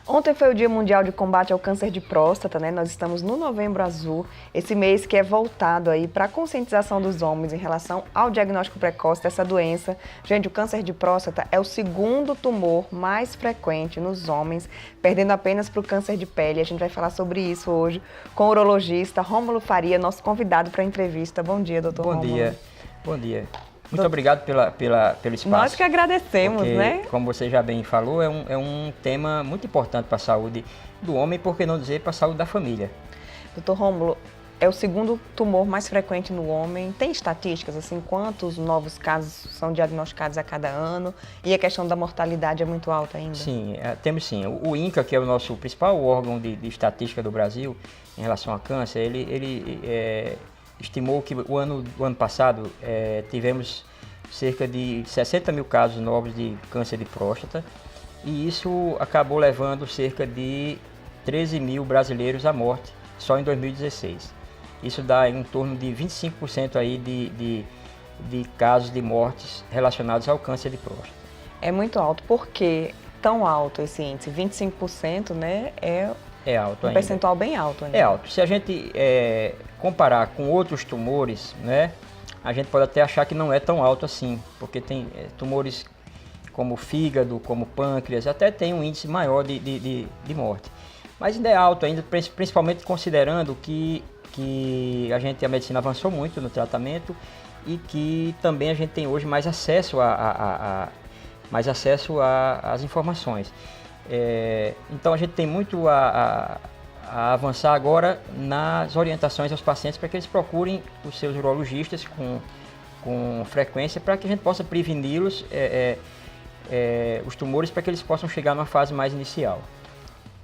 Ontem foi o Dia Mundial de Combate ao Câncer de Próstata, né? Nós estamos no Novembro Azul, esse mês que é voltado aí para a conscientização dos homens em relação ao diagnóstico precoce dessa doença. Gente, o câncer de próstata é o segundo tumor mais frequente nos homens, perdendo apenas para o câncer de pele. A gente vai falar sobre isso hoje com o urologista Rômulo Faria, nosso convidado para a entrevista. Bom dia, doutor Rômulo. Bom dia. Muito obrigado pelo espaço. Nós que agradecemos, porque, né? Como você já bem falou, é um tema muito importante para a saúde do homem, por que não dizer para a saúde da família. Doutor Rômulo, é o segundo tumor mais frequente no homem. Tem estatísticas, assim, quantos novos casos são diagnosticados a cada ano? E a questão da mortalidade é muito alta ainda? Sim, temos sim. O INCA, que é o nosso principal órgão de estatística do Brasil em relação a câncer, ele estimou que o ano passado tivemos cerca de 60 mil casos novos de câncer de próstata e isso acabou levando cerca de 13 mil brasileiros à morte só em 2016. Isso dá em torno de 25% aí de casos de mortes relacionados ao câncer de próstata. É muito alto. Por que tão alto esse índice? 25%, né? É alto ainda. Percentual bem alto ainda. É alto. Se a gente comparar com outros tumores, né, a gente pode até achar que não é tão alto assim, porque tem tumores como fígado, como pâncreas, até tem um índice maior de morte. Mas ainda é alto, ainda, principalmente considerando que a medicina avançou muito no tratamento e que também a gente tem hoje mais acesso às informações. Então a gente tem muito a avançar agora nas orientações aos pacientes para que eles procurem os seus urologistas com frequência para que a gente possa preveni-los os tumores para que eles possam chegar numa fase mais inicial.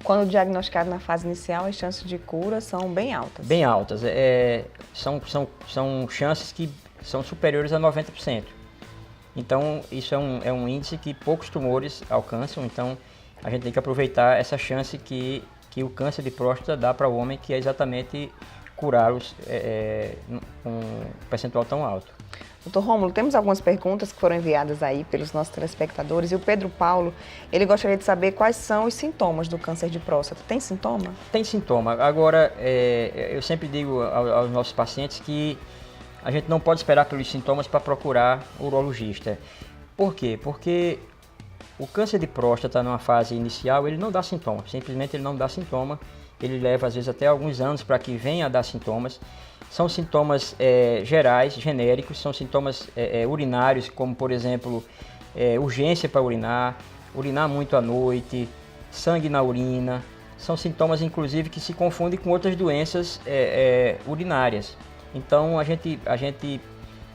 Quando diagnosticado na fase inicial, as chances de cura são bem altas. Bem altas. São chances que são superiores a 90%. Então isso é um índice que poucos tumores alcançam, então a gente tem que aproveitar essa chance que o câncer de próstata dá para o homem, que é exatamente curá-los com um percentual tão alto. Doutor Rômulo, temos algumas perguntas que foram enviadas aí pelos nossos telespectadores e o Pedro Paulo, ele gostaria de saber quais são os sintomas do câncer de próstata. Tem sintoma? Tem sintoma. Agora, eu sempre digo aos nossos pacientes que a gente não pode esperar pelos sintomas para procurar o urologista. Por quê? Porque o câncer de próstata, numa fase inicial, ele não dá sintoma, simplesmente ele não dá sintoma, ele leva às vezes até alguns anos para que venha a dar sintomas. São sintomas gerais, genéricos, são sintomas urinários, como por exemplo, urgência para urinar muito à noite, sangue na urina. São sintomas inclusive que se confundem com outras doenças urinárias. Então a gente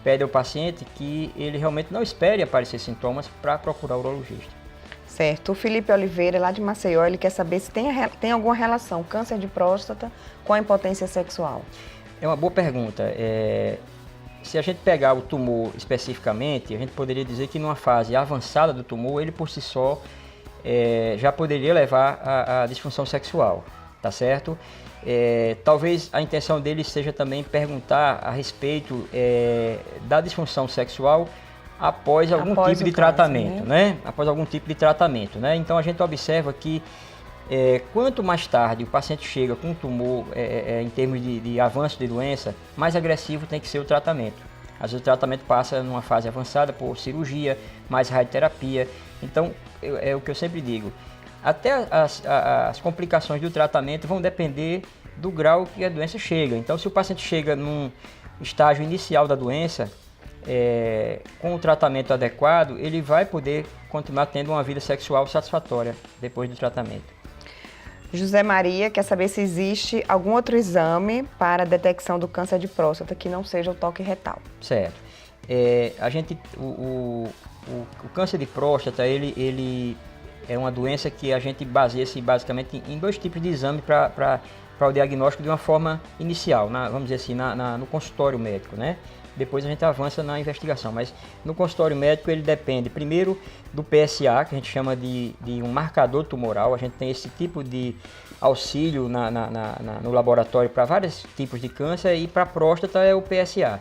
pede ao paciente que ele realmente não espere aparecer sintomas para procurar o urologista. Certo. O Felipe Oliveira, lá de Maceió, ele quer saber se tem alguma relação câncer de próstata com a impotência sexual. É uma boa pergunta. Se a gente pegar o tumor especificamente, a gente poderia dizer que numa fase avançada do tumor, ele por si só já poderia levar à disfunção sexual, tá certo? Talvez a intenção dele seja também perguntar a respeito da disfunção sexual após algum tipo de tratamento, né? Após algum tipo de tratamento, né? Então a gente observa que quanto mais tarde o paciente chega com um tumor em termos de avanço de doença, mais agressivo tem que ser o tratamento. Às vezes o tratamento passa numa fase avançada por cirurgia, mais radioterapia. Então é o que eu sempre digo. Até as complicações do tratamento vão depender do grau que a doença chega. Então, se o paciente chega num estágio inicial da doença, com o tratamento adequado, ele vai poder continuar tendo uma vida sexual satisfatória depois do tratamento. José Maria quer saber se existe algum outro exame para a detecção do câncer de próstata que não seja o toque retal. Certo. O câncer de próstata, ele é uma doença que a gente baseia-se basicamente em dois tipos de exame para o diagnóstico de uma forma inicial, vamos dizer assim, no consultório médico, né? Depois a gente avança na investigação, mas no consultório médico ele depende primeiro do PSA, que a gente chama de um marcador tumoral. A gente tem esse tipo de auxílio no laboratório para vários tipos de câncer e para a próstata é o PSA.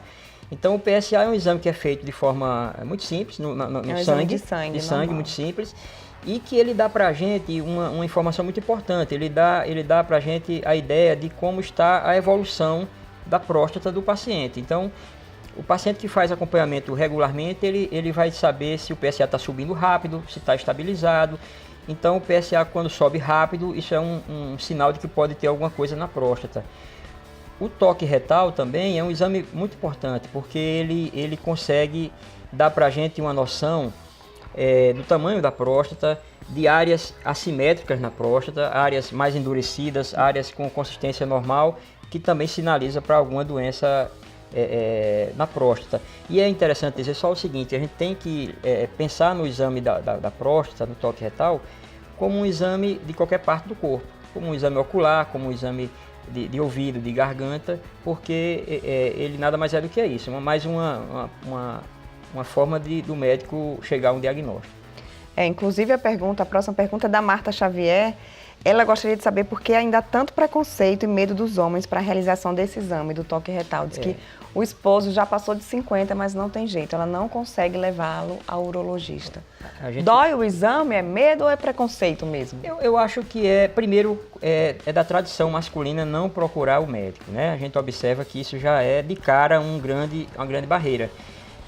Então o PSA é um exame que é feito de forma muito simples, no exame de sangue muito simples, e que ele dá para a gente uma informação muito importante. Ele dá para a gente a ideia de como está a evolução da próstata do paciente. Então, o paciente que faz acompanhamento regularmente, ele vai saber se o PSA está subindo rápido, se está estabilizado. Então, o PSA, quando sobe rápido, isso é um sinal de que pode ter alguma coisa na próstata. O toque retal também é um exame muito importante, porque ele consegue dar para a gente uma noção do tamanho da próstata, de áreas assimétricas na próstata, áreas mais endurecidas, áreas com consistência normal, que também sinaliza para alguma doença na próstata. E é interessante dizer só o seguinte, a gente tem que pensar no exame da próstata, no toque retal, como um exame de qualquer parte do corpo, como um exame ocular, como um exame de ouvido, de garganta, porque ele nada mais é do que isso, mais uma forma do médico chegar a um diagnóstico. Inclusive a próxima pergunta é da Marta Xavier. Ela gostaria de saber por que ainda há tanto preconceito e medo dos homens para a realização desse exame do toque retal. Diz que o esposo já passou de 50, mas não tem jeito, ela não consegue levá-lo ao urologista. Dói o exame? É medo ou é preconceito mesmo? Eu acho que primeiro, da tradição masculina não procurar o médico, né? A gente observa que isso já é de cara uma grande barreira.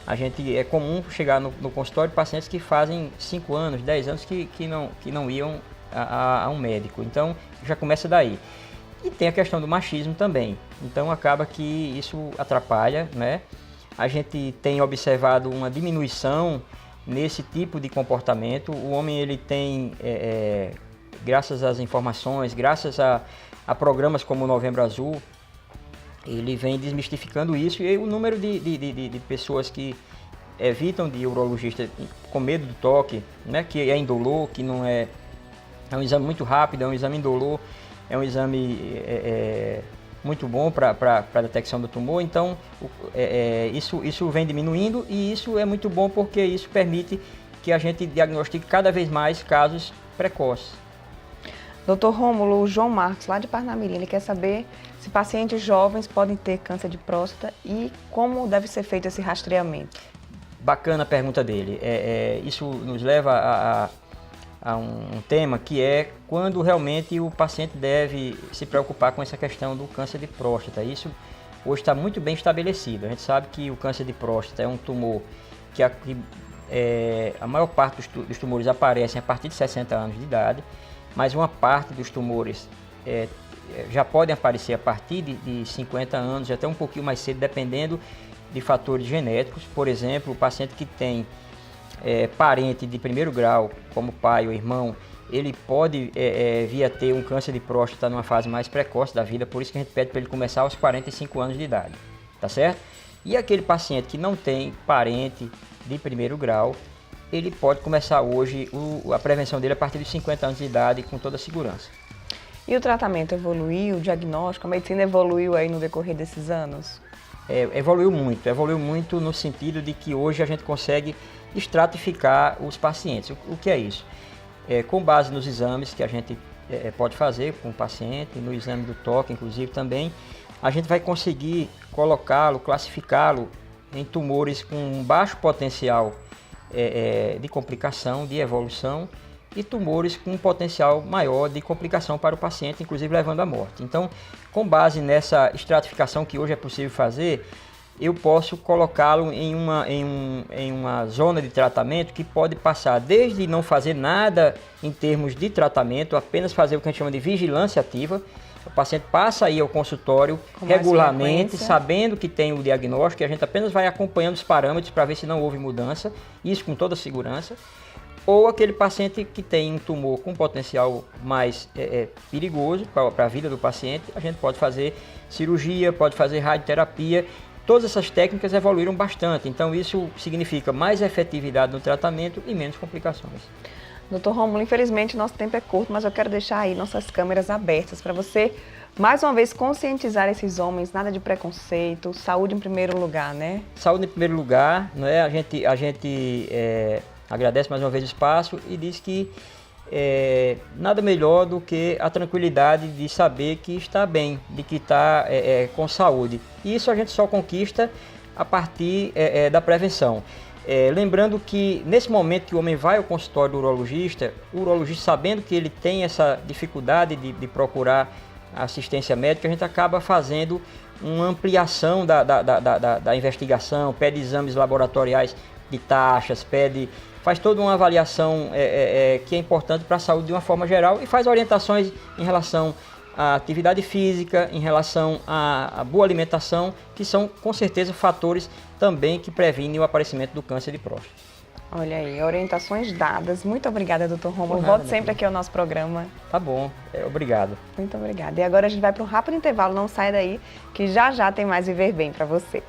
É comum chegar no consultório de pacientes que fazem 5 anos, 10 anos que não iam a um médico. Então, já começa daí. E tem a questão do machismo também. Então, acaba que isso atrapalha, né? A gente tem observado uma diminuição nesse tipo de comportamento. O homem, ele tem, graças às informações, graças a programas como o Novembro Azul, ele vem desmistificando isso, e o número de pessoas que evitam de urologista com medo do toque, né, que é indolor, que não é um exame muito rápido, é um exame indolor, é um exame muito bom para a detecção do tumor. Então, isso vem diminuindo, e isso é muito bom porque isso permite que a gente diagnostique cada vez mais casos precoces. Dr. Rômulo, o João Marcos, lá de Parnamirim, ele quer saber se pacientes jovens podem ter câncer de próstata e como deve ser feito esse rastreamento. Bacana a pergunta dele. Isso nos leva a um tema que é quando realmente o paciente deve se preocupar com essa questão do câncer de próstata. Isso hoje está muito bem estabelecido. A gente sabe que o câncer de próstata é um tumor que a maior parte dos tumores aparecem a partir de 60 anos de idade, mas uma parte dos tumores já podem aparecer a partir de 50 anos, até um pouquinho mais cedo, dependendo de fatores genéticos. Por exemplo, o paciente que tem parente de primeiro grau, como pai ou irmão, ele pode vir a ter um câncer de próstata numa fase mais precoce da vida, por isso que a gente pede para ele começar aos 45 anos de idade, tá certo? E aquele paciente que não tem parente de primeiro grau, ele pode começar hoje a prevenção dele a partir dos 50 anos de idade, com toda a segurança. E o tratamento evoluiu, o diagnóstico, a medicina evoluiu aí no decorrer desses anos? Evoluiu muito no sentido de que hoje a gente consegue estratificar os pacientes. O que é isso? Com base nos exames que a gente pode fazer com o paciente, no exame do toque, inclusive também, a gente vai conseguir colocá-lo, classificá-lo em tumores com baixo potencial de complicação, de evolução, e tumores com um potencial maior de complicação para o paciente, inclusive levando à morte. Então, com base nessa estratificação que hoje é possível fazer, eu posso colocá-lo em uma zona de tratamento que pode passar desde não fazer nada em termos de tratamento, apenas fazer o que a gente chama de vigilância ativa. O paciente passa aí ao consultório regularmente, sabendo que tem o diagnóstico, e a gente apenas vai acompanhando os parâmetros para ver se não houve mudança, isso com toda segurança. Ou aquele paciente que tem um tumor com potencial mais perigoso para a vida do paciente, a gente pode fazer cirurgia, pode fazer radioterapia. Todas essas técnicas evoluíram bastante, então isso significa mais efetividade no tratamento e menos complicações. Dr. Rômulo, infelizmente nosso tempo é curto, mas eu quero deixar aí nossas câmeras abertas para você, mais uma vez, conscientizar esses homens, nada de preconceito, saúde em primeiro lugar, né? Saúde em primeiro lugar, não é? A gente agradece mais uma vez o espaço e diz que nada melhor do que a tranquilidade de saber que está bem, de que está com saúde. E isso a gente só conquista a partir da prevenção. Lembrando que nesse momento que o homem vai ao consultório do urologista, o urologista sabendo que ele tem essa dificuldade de procurar assistência médica, a gente acaba fazendo uma ampliação da investigação, pede exames laboratoriais de taxas, faz toda uma avaliação que é importante para a saúde de uma forma geral e faz orientações em relação à atividade física, em relação à boa alimentação, que são com certeza fatores também que previnem o aparecimento do câncer de próstata. Olha aí, orientações dadas. Muito obrigada, doutor Rômulo. Por nada, Volte sempre aqui ao nosso programa. Tá bom, obrigado. Muito obrigada. E agora a gente vai para um rápido intervalo, não sai daí, que já já tem mais Viver Bem para você.